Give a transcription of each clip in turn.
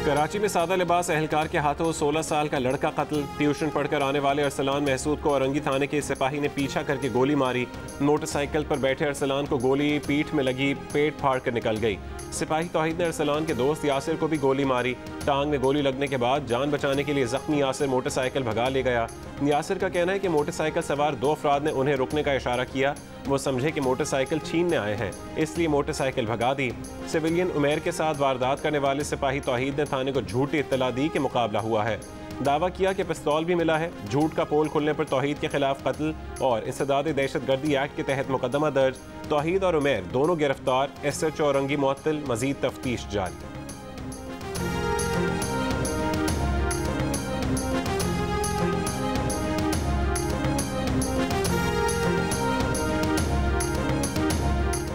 कराची में सादा लिबास एहलकार के हाथों 16 साल का लड़का कत्ल। ट्यूशन पढ़कर आने वाले अरसलान महसूद को औरंगी थाने के सिपाही ने पीछा करके गोली मारी। मोटरसाइकिल पर बैठे अरसलान को गोली पीठ में लगी, पेट फाड़ कर निकल गई। सिपाही तौहीद ने अरसलान के दोस्त यासिर को भी गोली मारी। टांग में गोली लगने के बाद जान बचाने के लिए जख्मी यासिर मोटरसाइकिल भगा ले गया। यासिर का कहना है कि मोटरसाइकिल सवार 2 अफराद ने उन्हें रुकने का इशारा किया। वो समझे कि मोटरसाइकिल छीनने आए हैं, इसलिए मोटरसाइकिल भगा दी। सिविलियन उमेर के साथ वारदात करने वाले सिपाही तौहीद ने थाने को झूठी इत्तला दी कि मुकाबला हुआ है। दावा किया कि पिस्तौल भी मिला है। झूठ का पोल खुलने पर तौहीद के खिलाफ कत्ल और इंसदाद दहशतगर्दी एक्ट के तहत मुकदमा दर्ज। तौहीद और उमेर दोनों गिरफ्तार। SHO औरंगी मुअत्तल, मजीद तफ्तीश जारी।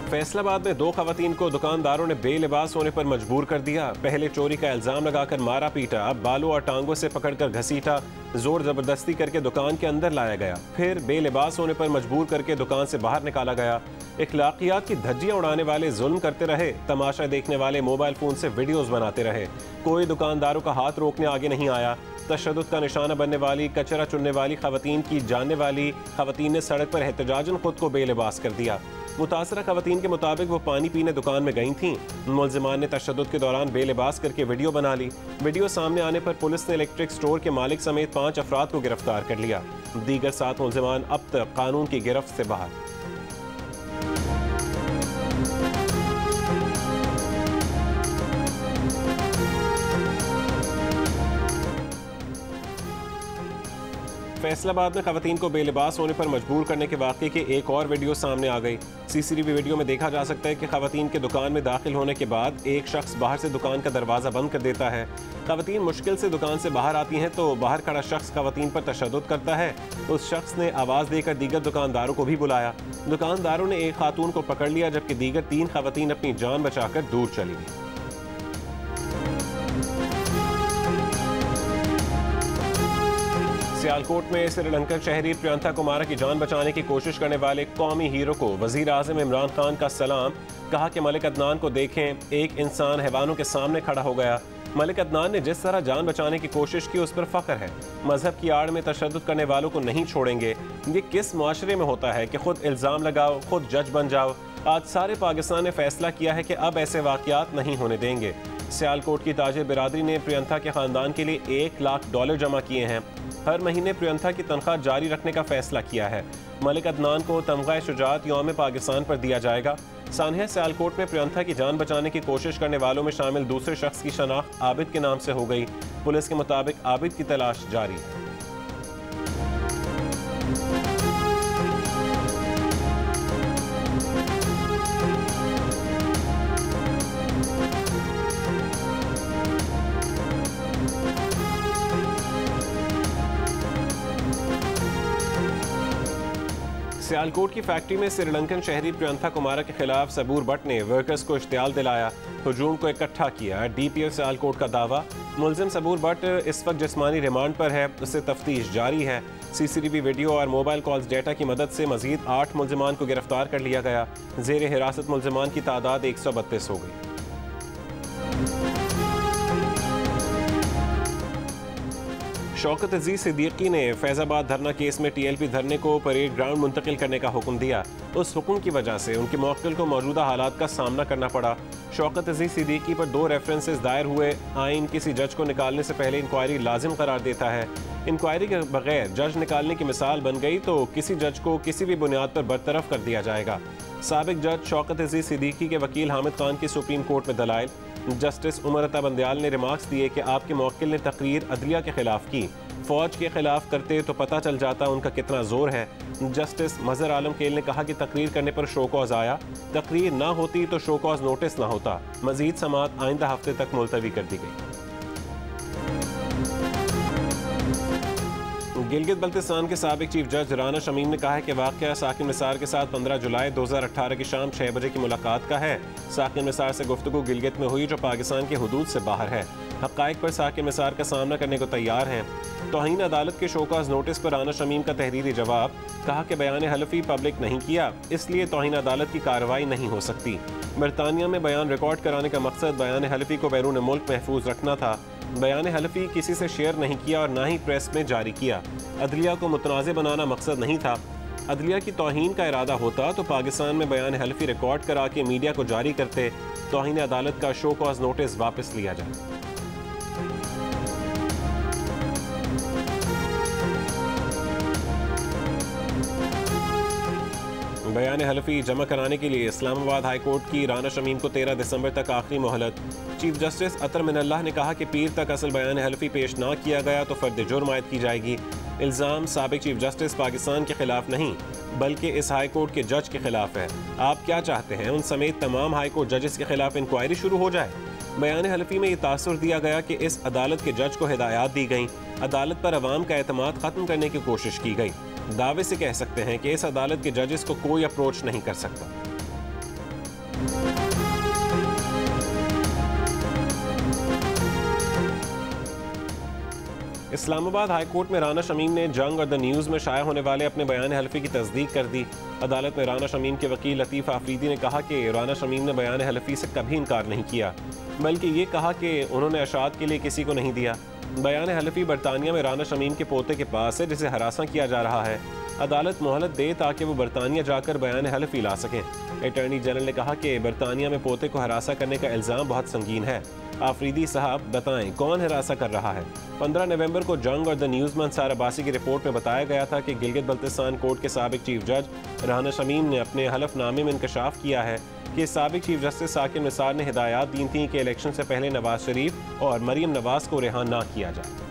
फैसलाबाद में 2 खवातीन को दुकानदारों ने बेलिबास होने पर मजबूर कर दिया। पहले चोरी का इल्जाम लगाकर मारा पीटा, अब बालों और टांगों से पकड़कर घसीटा, जोर जबरदस्ती करके दुकान के अंदर लाया गया, फिर बेलिबास होने पर मजबूर करके दुकान से बाहर निकाला गया। इखलाकियात की धज्जियां उड़ाने वाले जुल्म करते रहे, तमाशा देखने वाले मोबाइल फोन से वीडियोस बनाते रहे। कोई दुकानदारों का हाथ रोकने आगे नहीं आया। तशद्दुद का निशाना बनने वाली, कचरा चुनने वाली खवातीन की जानने वाली खवातीन ने सड़क पर एहतजाजन खुद को बेलिबास कर दिया। मुतासरा खवातीन के मुताबिक वो पानी पीने दुकान में गई थीं। मुलजिमान ने तशद्दुद के दौरान बेलिबास करके वीडियो बना ली। वीडियो सामने आने पर पुलिस ने इलेक्ट्रिक स्टोर के मालिक समेत 5 अफराद को गिरफ्तार कर लिया। दीगर 7 मुलजिमान अब तक कानून की गिरफ्त से बाहर। फैसलाबाद में खवातीन को बेलिबास होने पर मजबूर करने के वाक़े की एक और वीडियो सामने आ गई। CCTV वीडियो में देखा जा सकता है कि खवातीन के दुकान में दाखिल होने के बाद एक शख्स बाहर से दुकान का दरवाज़ा बंद कर देता है। खवातीन मुश्किल से दुकान से बाहर आती हैं तो बाहर खड़ा शख्स खवातीन पर तशद्दुद करता है। उस शख्स ने आवाज़ देकर दीगर दुकानदारों को भी बुलाया। दुकानदारों ने एक खातून को पकड़ लिया, जबकि दीगर 3 खवातीन अपनी जान बचाकर दूर चली गई। सियालकोट में श्रीलंकन शहरी प्रियंका कुमारा की जान बचाने की कोशिश करने वाले कौमी हीरो को वजीर आज़म इमरान खान का सलाम। कहा कि मलिक अदनान को देखें, एक इंसान हैवानों के सामने खड़ा हो गया। मलिक अदनान ने जिस तरह जान बचाने की कोशिश की उस पर फख्र है। मजहब की आड़ में तशद्दुद करने वालों को नहीं छोड़ेंगे। ये किस माशरे में होता है कि खुद इल्ज़ाम लगाओ, खुद जज बन जाओ। आज सारे पाकिस्तान ने फैसला किया है कि अब ऐसे वाक़यात नहीं होने देंगे। सियालकोट की ताजिर बिरादरी ने प्रियंका के ख़ानदान के लिए $1 लाख जमा किए हैं। हर महीने प्रियंका की तनख्वाह जारी रखने का फैसला किया है। मलिक अदनान को तमगा शुजात यौम पाकिस्तान पर दिया जाएगा। सानहा सियालकोट में प्रियंका की जान बचाने की कोशिश करने वालों में शामिल दूसरे शख्स की शनाख्त आबिद के नाम से हो गई। पुलिस के मुताबिक आबिद की तलाश जारी है। सियालकोट की फैक्ट्री में श्रीलंकन शहरी प्रियंका कुमारा के खिलाफ सबूर भट्ट ने वर्कर्स को इश्तियाल दिलाया, हुजूम को इकट्ठा किया। DPO सियालकोट का दावा। मुलजिम सबूर भट्ट इस वक्त जिस्मानी रिमांड पर है, उससे तफ्तीश जारी है। CCTV वीडियो और मोबाइल कॉल्स डेटा की मदद से मजीद 8 मुलजिमान को गिरफ्तार कर लिया गया। जेर हिरासत मुलजिमान की तादाद 132 हो गई। शौकत अजीज सिद्दीकी ने फैज़ाबाद धरना केस में TLP धरने को परेड ग्राउंड मुंतकिल करने का हुक्म दिया। उस हुक्म की वजह से उनके मौक्किल को मौजूदा हालात का सामना करना पड़ा। शौकत अजीज सिद्दीकी पर 2 रेफरेंसेस दायर हुए। आइन किसी जज को निकालने से पहले इंक्वायरी लाजिम करार देता है। इंक्वायरी के बगैर जज निकालने की मिसाल बन गई तो किसी जज को किसी भी बुनियाद पर बरतरफ कर दिया जाएगा। साबिक जज शौकत अजीज सिद्दीकी के वकील हामिद खान की सुप्रीम कोर्ट में दलाइल। जस्टिस उमर अता बंदयाल ने रिमार्क्स दिए कि आपके मौक्किल ने तकरीर अदलिया के खिलाफ की, फौज के खिलाफ करते तो पता चल जाता उनका कितना जोर है। जस्टिस मजहर आलम केल ने कहा कि तकरीर करने पर शो कॉज आया, तकरीर ना होती तो शो कॉज नोटिस ना होता। मजीद समाअत आइंदा हफ्ते तक मुलतवी कर दी गई। गिलगित बल्तिस्तान के साबिक चीफ जज राना शमीम ने कहा है कि वाक़या साकिन निसार के साथ 15 जुलाई 2018 की शाम 6 बजे की मुलाकात का है। साकिन निसार से गुफ्तगू गिलगित में हुई जो पाकिस्तान के हुदूद से बाहर है। हक़ाइक़ पर साकिन निसार का सामना करने को तैयार हैं। तौहीन अदालत के शोकाज नोटिस पर राना शमीम का तहरीरी जवाब, कहा कि बयान हलफी पब्लिक नहीं किया, इसलिए तौहीन अदालत की कार्रवाई नहीं हो सकती। बरतानिया में बयान रिकॉर्ड कराने का मकसद बयान हलफी को बैरून मुल्क महफूज रखना था। बयान हलफी किसी से शेयर नहीं किया और ना ही प्रेस में जारी किया। अदलिया को मुतनाज़ बनाना मकसद नहीं था। अदलिया की तौहीन का इरादा होता तो पाकिस्तान में बयान हलफी रिकॉर्ड करा के मीडिया को जारी करते। तौहीन अदालत का शो कॉज नोटिस वापस लिया जाए। बयान हलफी जमा कराने के लिए इस्लामाबाद हाई कोर्ट की राना शमीम को 13 दिसंबर तक आखिरी मोहलत। चीफ जस्टिस अतर मिनल्लाह ने कहा कि पीर तक असल बयान हलफी पेश ना किया गया तो फर्द जुर्म आयद की जाएगी। इल्ज़ाम साबिक चीफ जस्टिस पाकिस्तान के खिलाफ नहीं बल्कि इस हाई कोर्ट के जज के खिलाफ है। आप क्या चाहते हैं, उन समेत तमाम हाई कोर्ट जजेस के खिलाफ इंक्वायरी शुरू हो जाए? बयान हलफी में ये तासुर दिया गया कि इस अदालत के जज को हिदायत दी गई, अदालत पर अवाम का एतमाद ख़त्म करने की कोशिश की गई। दावे से कह सकते हैं कि इस अदालत के जजेस को कोई अप्रोच नहीं कर सकता। इस्लामाबाद हाई कोर्ट में राना शमीम ने जंग और द न्यूज़ में शाया होने वाले अपने बयान हलफी की तस्दीक कर दी। अदालत में राना शमीम के वकील लतीफ़ आफरीदी ने कहा कि राना शमीम ने बयान हलफी से कभी इनकार नहीं किया, बल्कि ये कहा कि उन्होंने अशात के लिए किसी को नहीं दिया। बयान हलफी बरतानिया में राना शमीम के पोते के पास है जिसे हरासा किया जा रहा है। अदालत मोहलत दे ताकि वो बरतानिया जाकर बयान हलफी ला सकें। अटॉर्नी जनरल ने कहा कि बरतानिया में पोते को हरासा करने का इल्ज़ाम बहुत संगीन है। आफरीदी साहब बताएं कौन हरासा कर रहा है? 15 नवंबर को जंग और द न्यूज़ में अंसार अब्बासी की रिपोर्ट में बताया गया था कि गिलगित बल्तिस्तान कोर्ट के साबिक चीफ जज राना शमीम ने अपने हलफनामे में इंकशाफ किया है कि साबिक चीफ जस्टिस साकिन निसार ने हिदायत दी थी कि इलेक्शन से पहले नवाज शरीफ और मरीम नवाज को रिहा ना किया जाए।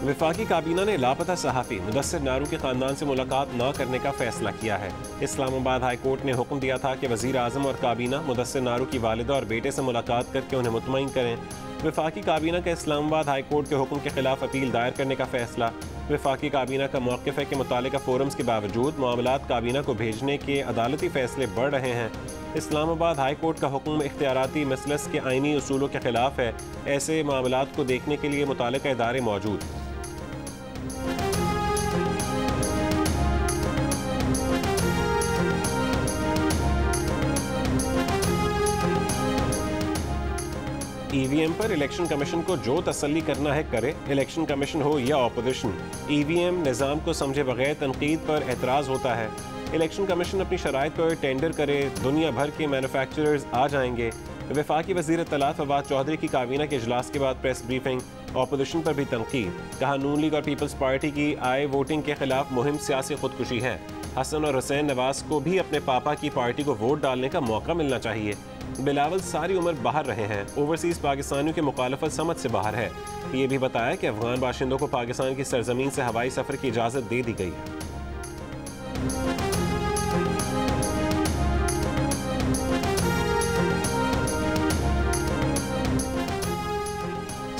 वफाकी काबीना ने लापता सहाफ़ी मुदस्सिर नारू के ख़ानदान से मुलाकात न करने का फैसला किया है। इस्लामाबाद हाई कोर्ट ने हुक्म दिया था कि वज़ीर आज़म और काबीना मुदस्सिर नारू की वालिदा और बेटे से मुलाकात करके उन्हें मुतमईन करें। वफाकी काबीना का इस्लामाबाद हाई कोर्ट के हुक्म के खिलाफ अपील दायर करने का फैसला। वफाकी काबीना का मौक़िफ़ है कि मुतालिका फोरम्स के बावजूद मामलात काबीना को भेजने के अदालती फैसले बढ़ रहे हैं। इस्लामाबाद हाई कोर्ट का हुक्म इख्तियाराती मसलस के आइनी उसूलों के खिलाफ है। ऐसे मामलात को देखने के लिए मुतालिका इदारे मौजूद। ईवीएम पर इलेक्शन कमीशन को जो तसल्ली करना है करे, इलेक्शन कमीशन हो या ऑपोजिशन। ईवीएम निज़ाम को समझे बगैर तनकीद पर एतराज़ होता है। इलेक्शन कमीशन अपनी शराइत पर टेंडर करे, दुनिया भर के मैन्युफैक्चरर्स आ जाएंगे। वफाकी वज़ीर इत्तलात फवाद चौधरी की काबीना के इजलास के बाद प्रेस ब्रीफिंग। ऑपोजिशन पर भी तनकीद, कहा नून लीग और पीपल्स पार्टी की आई वोटिंग के खिलाफ मुहिम सियासी खुदकुशी है। हसन और हुसैन नवाज को भी अपने पापा की पार्टी को वोट डालने का मौका मिलना चाहिए। बिलावल सारी उम्र बाहर रहे हैं, ओवरसीज़ पाकिस्तानियों की मुखालफत समझ से बाहर है। ये भी बताया कि अफगान बाशिंदों को पाकिस्तान की सरजमीन से हवाई सफ़र की इजाज़त दे दी गई है।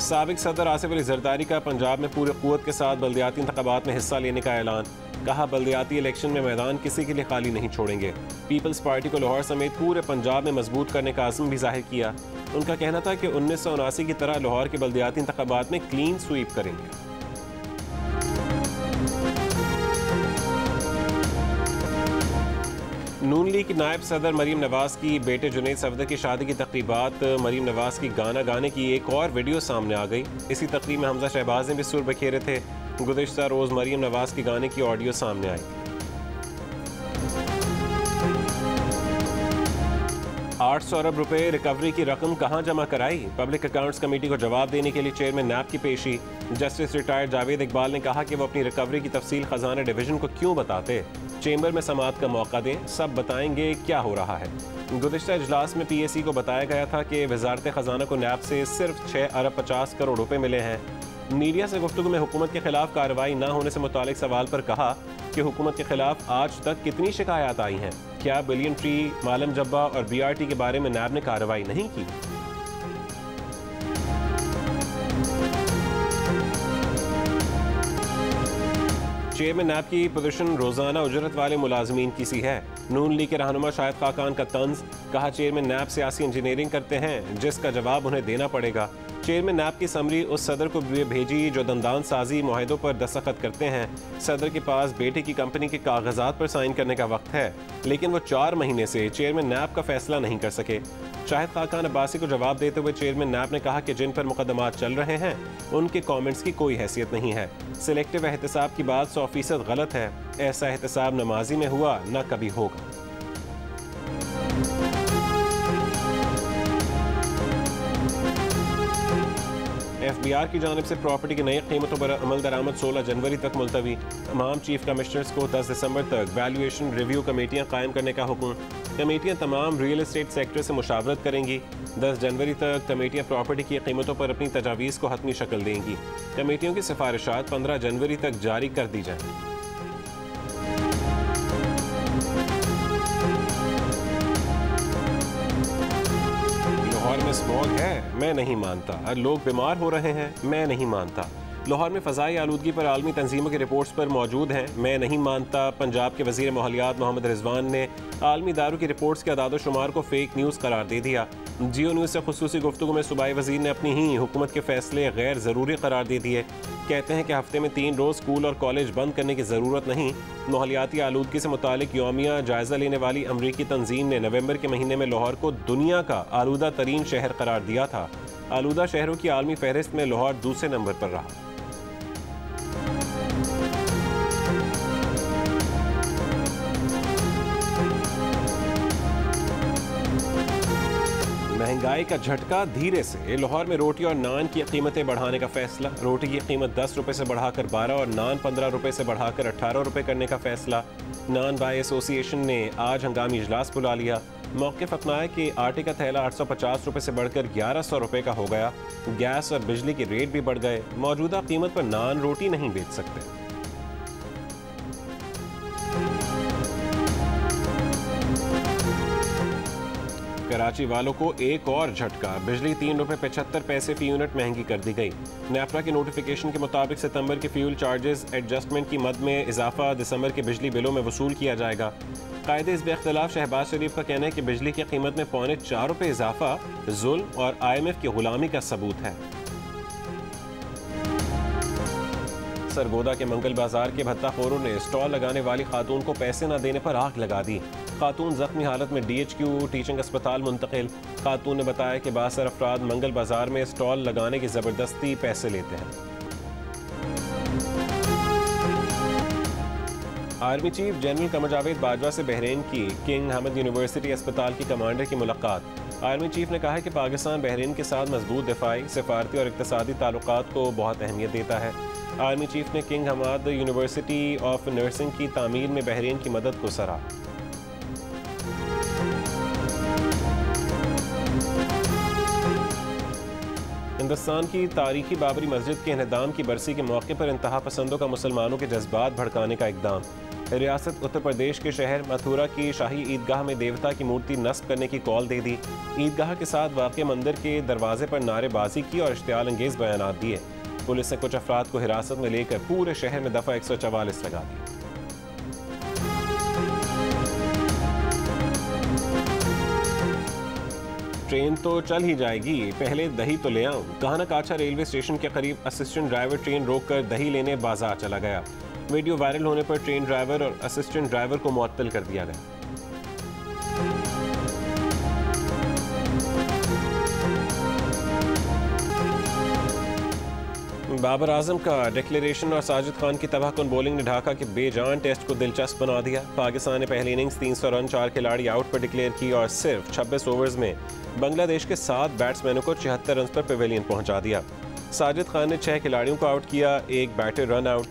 साबिक सदर आसिफ अली जरदारी का पंजाब में पूरी क़ुव्वत के साथ बल्दियाती इंतख़ाबात में हिस्सा लेने का ऐलान। कहा बल्दियाती इलेक्शन में मैदान किसी के लिए खाली नहीं छोड़ेंगे। पीपल्स पार्टी को लाहौर समेत पूरे पंजाब में मजबूत करने का आज़म भी जाहिर किया। उनका कहना था कि 1979 की तरह लाहौर के बल्दियाती इंतख़ाबात में क्लीन स्वीप करेंगे। नून लीग की नायब सदर मरीम नवाज की बेटे जुनैद सफदर की शादी की तकरीबात। मरीम नवाज की गाना गाने की एक और वीडियो सामने आ गई। इसी तकरीब में हमजा शहबाज ने भी सुर बखेरे थे। गुज़िश्ता रोज़ मरीम नवाज की गाने की ऑडियो सामने आई। 800 अरब रुपए रिकवरी की रकम कहां जमा कराई? पब्लिक अकाउंट्स कमेटी को जवाब देने के लिए चेयरमैन नैब की पेशी। जस्टिस रिटायर्ड जावेद इकबाल ने कहा कि वो अपनी रिकवरी की तफसील खजाना डिवीजन को क्यों बताते। चेंबर में समाअत का मौका दें, सब बताएंगे क्या हो रहा है। गुज़िश्ता इजलास में PAC को बताया गया था कि वजारत खजाना को नैब से सिर्फ 6 अरब 50 करोड़ रुपए मिले हैं। मीडिया से गुफ्तगू में हुकूमत के खिलाफ कार्रवाई न होने से मुतालिक सवाल पर कहा कि हुकूमत के खिलाफ आज तक कितनी शिकायत आई हैं? क्या बिलियन ट्री, मालम जब्बा और BRT के बारे में नैब ने कार्रवाई नहीं की? चेयरमैन नैब की पोजीशन रोजाना उजरत वाले मुलाजमीन की सी है। नून लीग के रहनुमा शाहिद खाकान का तंज, कहा चेयरमैन नैब सियासी इंजीनियरिंग करते हैं जिसका जवाब उन्हें देना पड़ेगा। चेयरमैन नैब की समरी उस सदर को भेजी जो दंदान साजी मुआहिदों पर दस्तखत करते हैं। सदर के पास बेटे की कंपनी के कागजात पर साइन करने का वक्त है, लेकिन वो 4 महीने से चेयरमैन नैब का फैसला नहीं कर सके। शाहिद खाकान अब्बासी को जवाब देते हुए चेयरमैन नैब ने कहा कि जिन पर मुकदमात चल रहे हैं उनके कमेंट्स की कोई हैसियत नहीं है। सिलेक्टिव एहतसाब की बात 100% गलत है। ऐसा एहतसाब न माजी में हुआ न कभी होगा। FBR की जानिब से प्रॉपर्टी की नई कीमतों पर अमल दरामद 16 जनवरी तक मुलतवी। तमाम चीफ कमिश्नर्स को 10 दिसंबर तक वैल्यूएशन रिव्यू कमेटियां कायम करने का हुक्म। कमेटियां तमाम रियल एस्टेट सेक्टर से मुशावरत करेंगी। 10 जनवरी तक कमेटियां प्रॉपर्टी की कीमतों पर अपनी तजावीज़ को हतमी शक्ल देंगी। कमेटियों की सिफारिशात 15 जनवरी तक जारी कर दी जाएंगी। लाहौर में स्मॉग है, मैं नहीं मानता। लोग बीमार हो रहे हैं, मैं नहीं मानता। लाहौर में फ़ज़ाई आलूदगी पर आलमी तंजीमों की रिपोर्ट्स पर मौजूद हैं, मैं नहीं मानता। पंजाब के वज़ीर माहौलियात मोहम्मद रिजवान ने आलमी इदारों की रिपोर्ट्स के अदाद शुमार को फेक न्यूज़ करार दे दिया। जियो न्यूज़ से खुसूसी गुफ्तगू में सूबाई वज़ीर ने अपनी ही हुकूमत के फैसले गैर ज़रूरी करार दे दिए। कहते हैं कि हफ्ते में 3 रोज़ स्कूल और कॉलेज बंद करने की ज़रूरत नहीं। माहौलियाती आलूदगी से मुतालिक यौमिया जायज़ा लेने वाली अमरीकी तंजीम ने नवंबर के महीने में लाहौर को दुनिया का आलूदा तरीन शहर करार दिया था। आलूदा शहरों की आलमी फहरिस्त में लाहौर दूसरे नंबर पर रहा। महंगाई का झटका धीरे से। लाहौर में रोटी और नान की कीमतें बढ़ाने का फैसला। रोटी की कीमत 10 रुपये से बढ़ाकर 12 और नान 15 रुपये से बढ़ाकर 18 रुपये करने का फैसला। नान बाय एसोसिएशन ने आज हंगामी इजलास बुला लिया। मौक़िफ़ अपनाया कि आटे का थैला 850 रुपये से बढ़कर 1100 रुपये का हो गया। गैस और बिजली के रेट भी बढ़ गए। मौजूदा कीमत पर नान रोटी नहीं बेच सकते। कराची वालों को एक और झटका। बिजली 3 रुपये 75 पैसे फी यूनिट महंगी कर दी गई। नेपरा के नोटिफिकेशन के मुताबिक सितंबर के फ्यूल चार्जेस एडजस्टमेंट की मद में इजाफा दिसंबर के बिजली बिलों में वसूल किया जाएगा। कायदे इस बेख्तिलाफ शहबाज शरीफ का कहना है कि बिजली की कीमत में 4.25 रुपये इजाफा जुल्म और IMF की गुलामी का सबूत है। सरगोदा के मंगल बाजार के भत्ताखोरों ने स्टॉल लगाने वाली खातून को पैसे न देने पर आग लगा दी। खातून जख्मी हालत में DHQ टीचिंग अस्पताल मुंतकिल। खातून ने बताया कि बासर अफराद मंगल बाजार में स्टॉल लगाने की जबरदस्ती पैसे लेते हैं। Army chief general Qamar Javed Bajwa से बहरीन की किंग हमद यूनिवर्सिटी अस्पताल की कमांडर की मुलाकात। आर्मी चीफ ने कहा है कि पाकिस्तान बहरीन के साथ मजबूत दिफाई, सफारती और इक़्तिसादी ताल्लुकात को बहुत अहमियत देता है। आर्मी चीफ ने king Hamad university of nursing की तामीर में बहरीन की मदद को सराहा। हिंदुस्तान की तारीखी बाबरी मस्जिद के इन्हदाम की बरसी के मौके पर इंतहा पसंदों का मुसलमानों के जज्बात भड़काने का इकदाम। रियासत उत्तर प्रदेश के शहर मथुरा की शाही ईदगाह में देवता की मूर्ति नस्ब करने की कॉल दे दी। ईदगाह के साथ वाक़ मंदिर के दरवाजे पर नारेबाजी की और इश्तियाल अंगेज बयानात दिए। पुलिस ने कुछ अफराद को हिरासत में लेकर पूरे शहर में दफ़ा 144 लगा दी। ट्रेन तो चल ही जाएगी, पहले दही तो ले आऊं। काहना काछा रेलवे स्टेशन के करीब असिस्टेंट ड्राइवर ट्रेन रोककर दही लेने बाजार चला गया। वीडियो वायरल होने पर ट्रेन ड्राइवर और असिस्टेंट ड्राइवर को मुअत्तल कर दिया गया। बाबर आजम का डिक्लेरेशन और साजिद खान की तबाहकुन बॉलिंग ने ढाका के बेजान टेस्ट को दिलचस्प बना दिया। पाकिस्तान ने पहली इनिंग्स 300 रन 4 खिलाड़ी आउट पर डिक्लेयर की और सिर्फ 26 ओवर्स में बांग्लादेश के 7 बैट्समैनों को 76 रन पर पेवेलियन पहुंचा दिया। साजिद खान ने 6 खिलाड़ियों को आउट किया, 1 बैटर रन आउट।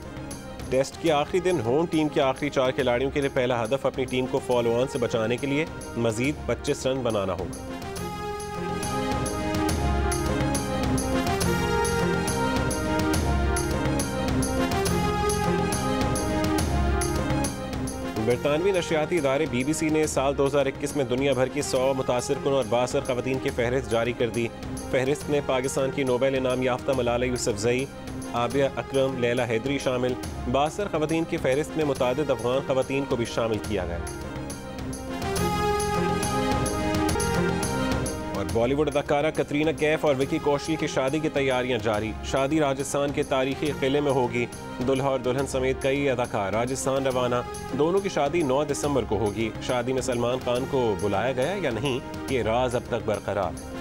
टेस्ट के आखिरी दिन होम टीम के आखिरी 4 खिलाड़ियों के लिए पहला हदफ अपनी टीम को फॉलो ऑन से बचाने के लिए मजीद 25 रन बनाना होगा। बरतानवी नशियाती इदारे BBC ने साल 2021 में दुनिया भर की 100 मुतासिरकुन और बासर ख़वातीन की फहरिस्त जारी कर दी। फहरिस्त में पाकिस्तान की नोबेल इनाम याफ्ता मलाला यूसुफजई, आबिया अकरम, लैला हैदरी शामिल। बासर ख़वातीन की फहरिस्त में मुतादिद अफगान ख़वातीन को भी शामिल किया गया। और बॉलीवुड अदाकारा कतरीना कैफ और विकी कौशल की शादी की तैयारियां जारी। शादी राजस्थान के तारीखी किले में होगी। दुल्हा और दुल्हन समेत कई अदाकार राजस्थान रवाना। दोनों की शादी 9 दिसंबर को होगी। शादी में सलमान खान को बुलाया गया या नहीं, ये राज अब तक बरकरार है।